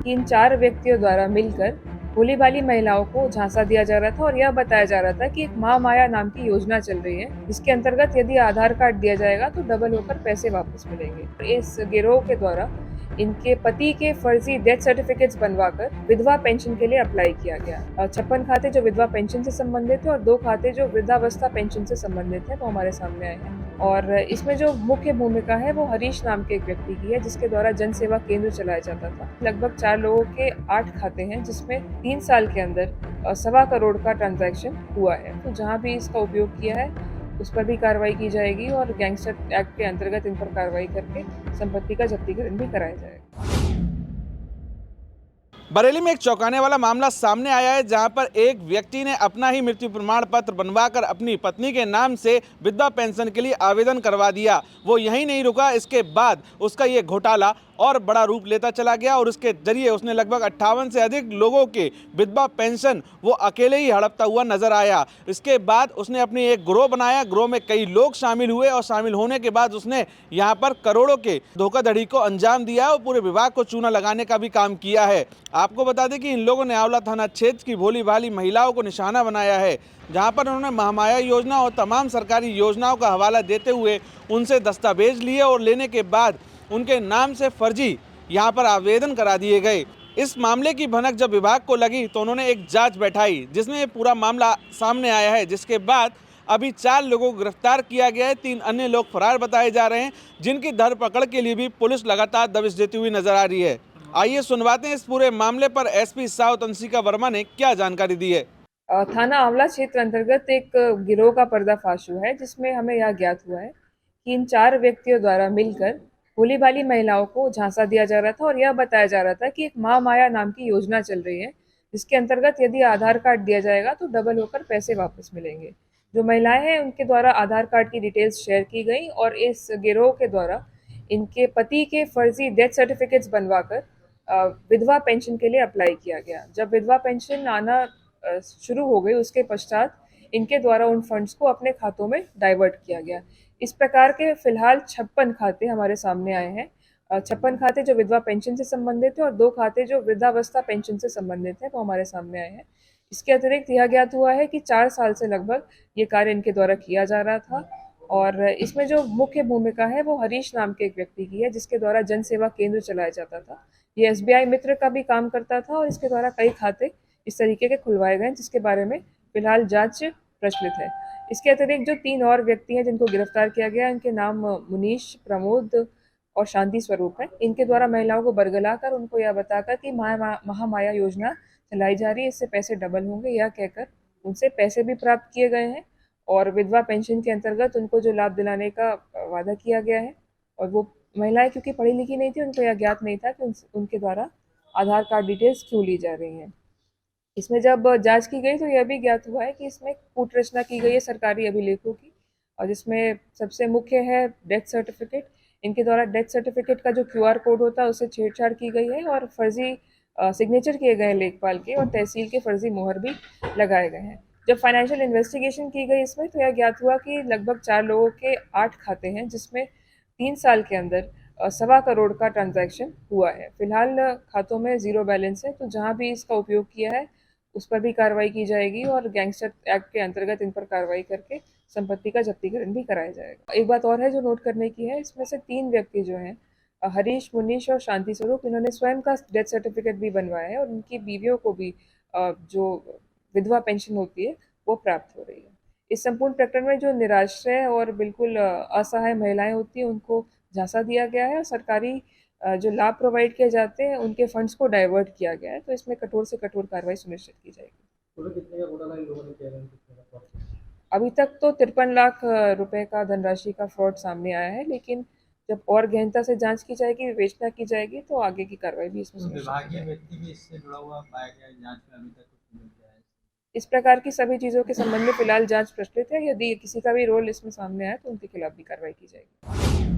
कि इन 4 व्यक्तियों द्वारा मिलकर भोली-भाली महिलाओं को झांसा दिया जा रहा था और यह बताया जा रहा था कि एक महामाया नाम की योजना चल रही है, जिसके अंतर्गत यदि आधार कार्ड दिया जाएगा तो डबल होकर पैसे वापस मिलेंगे। इस गिरोह के द्वारा इनके पति के फर्जी डेथ सर्टिफिकेट्स बनवाकर विधवा पेंशन के लिए अप्लाई किया गया। 56 खाते जो विधवा पेंशन से संबंधित है और 2 खाते जो वृद्धावस्था पेंशन से संबंधित है वो हमारे सामने आए हैं। और इसमें जो मुख्य भूमिका है वो हरीश नाम के एक व्यक्ति की है, जिसके द्वारा जन सेवा केंद्र चलाया जाता था। लगभग 4 लोगों के 8 खाते हैं, जिसमें 3 साल के अंदर 1.25 करोड़ का ट्रांजैक्शन हुआ है। तो जहाँ भी इसका उपयोग किया है उस पर भी कार्रवाई की जाएगी और गैंगस्टर एक्ट के अंतर्गत इन पर कार्रवाई करके संपत्ति का जब्तीकरण भी कराया जाएगा। बरेली में एक चौंकाने वाला मामला सामने आया है, जहां पर एक व्यक्ति ने अपना ही मृत्यु प्रमाण पत्र बनवाकर अपनी पत्नी के नाम से विधवा पेंशन के लिए आवेदन करवा दिया। वो यहीं नहीं रुका, इसके बाद उसका ये घोटाला और बड़ा रूप लेता चला गया और उसके जरिए उसने लगभग 58 से अधिक लोगों के विधवा पेंशन वो अकेले ही हड़पता हुआ नजर आया। इसके बाद उसने अपनी एक गिरोह बनाया, गिरोह में कई लोग शामिल हुए और शामिल होने के बाद उसने यहाँ पर करोड़ों के धोखाधड़ी को अंजाम दिया और पूरे विभाग को चूना लगाने का भी काम किया है। आपको बता दें कि इन लोगों ने आंवला थाना क्षेत्र की भोली भाली महिलाओं को निशाना बनाया है, जहां पर उन्होंने महामाया योजना और तमाम सरकारी योजनाओं का हवाला देते हुए उनसे दस्तावेज लिए और लेने के बाद उनके नाम से फर्जी यहां पर आवेदन करा दिए गए। इस मामले की भनक जब विभाग को लगी तो उन्होंने एक जांच बैठाई, जिसमें पूरा मामला सामने आया है, जिसके बाद अभी 4 लोगों को गिरफ्तार किया गया है। 3 अन्य लोग फरार बताए जा रहे हैं, जिनकी धरपकड़ के लिए भी पुलिस लगातार दबिश देती हुई नजर आ रही है। आइए सुनवाते हैं इस पूरे मामले पर एसपी साउथ अंशिका वर्मा ने क्या जानकारी दी है। थाना आंवला क्षेत्र अंतर्गत एक गिरोह का पर्दाफाश हुआ है, जिसमें हमें यह ज्ञात हुआ है कि इन 4 व्यक्तियों द्वारा मिलकर भोली भाली महिलाओं को झांसा दिया जा रहा था और यह बताया जा रहा था कि एक महामाया नाम की योजना चल रही है, जिसके अंतर्गत यदि आधार कार्ड दिया जाएगा तो डबल होकर पैसे वापस मिलेंगे। जो महिलाएं हैं उनके द्वारा आधार कार्ड की डिटेल्स शेयर की गई और इस गिरोह के द्वारा इनके पति के फर्जी डेथ सर्टिफिकेट्स बनवाकर विधवा पेंशन के लिए अप्लाई किया गया। जब विधवा पेंशन आना शुरू हो गई उसके पश्चात इनके द्वारा उन फंड्स को अपने खातों में डाइवर्ट किया गया। इस प्रकार के फिलहाल 56 खाते हमारे सामने आए हैं। 56 खाते जो विधवा पेंशन से संबंधित है और 2 खाते जो वृद्धावस्था पेंशन से संबंधित है वो हमारे सामने आए हैं। इसके अतिरिक्त यह ज्ञात हुआ है कि 4 साल से लगभग ये कार्य इनके द्वारा किया जा रहा था और इसमें जो मुख्य भूमिका है वो हरीश नाम के एक व्यक्ति की है, जिसके द्वारा जन सेवा केंद्र चलाया जाता था। ये एसबीआई मित्र का भी काम करता था और इसके द्वारा कई खाते इस तरीके के खुलवाए गए, जिसके बारे में फिलहाल जांच प्रचलित है। इसके अतिरिक्त जो 3 और व्यक्ति हैं जिनको गिरफ्तार किया गया, इनके नाम मुनीश, प्रमोद और शांति स्वरूप है। इनके द्वारा महिलाओं को बरगलाकर उनको यह बताकर कि महामाया योजना चलाई जा रही है, इससे पैसे डबल होंगे, यह कहकर उनसे पैसे भी प्राप्त किए गए हैं और विधवा पेंशन के अंतर्गत उनको जो लाभ दिलाने का वादा किया गया है। और वो महिलाएं क्योंकि पढ़ी लिखी नहीं थी, उनको यह ज्ञात नहीं था कि उनके द्वारा आधार कार्ड डिटेल्स क्यों ली जा रही हैं। इसमें जब जांच की गई तो यह भी ज्ञात हुआ है कि इसमें कूट रचना की गई है सरकारी अभिलेखों की, और जिसमें सबसे मुख्य है डेथ सर्टिफिकेट। इनके द्वारा डेथ सर्टिफिकेट का जो क्यूआर कोड होता है उससे छेड़छाड़ की गई है और फर्जी सिग्नेचर किए गए हैं लेखपाल के, और तहसील के फर्जी मोहर भी लगाए गए हैं। जब फाइनेंशियल इन्वेस्टिगेशन की गई इसमें तो यह ज्ञात हुआ कि लगभग 4 लोगों के 8 खाते हैं, जिसमें 3 साल के अंदर 1.25 करोड़ का ट्रांजैक्शन हुआ है। फिलहाल खातों में जीरो बैलेंस है, तो जहां भी इसका उपयोग किया है उस पर भी कार्रवाई की जाएगी और गैंगस्टर एक्ट के अंतर्गत इन पर कार्रवाई करके संपत्ति का जब्तीकरण भी कराया जाएगा। एक बात और है जो नोट करने की है, इसमें से 3 व्यक्ति जो हैं, हरीश, मुनीश और शांति स्वरूप, इन्होंने स्वयं का डेथ सर्टिफिकेट भी बनवाया है और उनकी बीवियों को भी जो विधवा पेंशन होती है वो प्राप्त हो रही है। इस संपूर्ण प्रकरण में जो निराश्रय और बिल्कुल असहाय महिलाएं होती हैं उनको झांसा दिया गया है और सरकारी जो लाभ प्रोवाइड किए जाते हैं उनके फंड्स को डाइवर्ट किया गया है, तो इसमें कठोर से कठोर कार्रवाई सुनिश्चित की जाएगी। कितने का घोटाला इन लोगों ने किया है, कितने का fraud? अभी तक तो 53 लाख रुपए का धनराशि का फ्रॉड सामने आया है, लेकिन जब और गहनता से जांच की जाएगी, विवेचना की जाएगी तो आगे की कार्रवाई भी इसमें सुनिश्चित की विभागीय जाएगी। व्यक्ति भी इससे जुड़ा हुआ पाया गया है, जांच में अभी तक कुछ नहीं मिल गया है। इस प्रकार की सभी चीजों के संबंध में फिलहाल जांच प्रचलित है। यदि किसी का भी रोल इसमें सामने आए तो उनके खिलाफ भी कार्रवाई की जाएगी।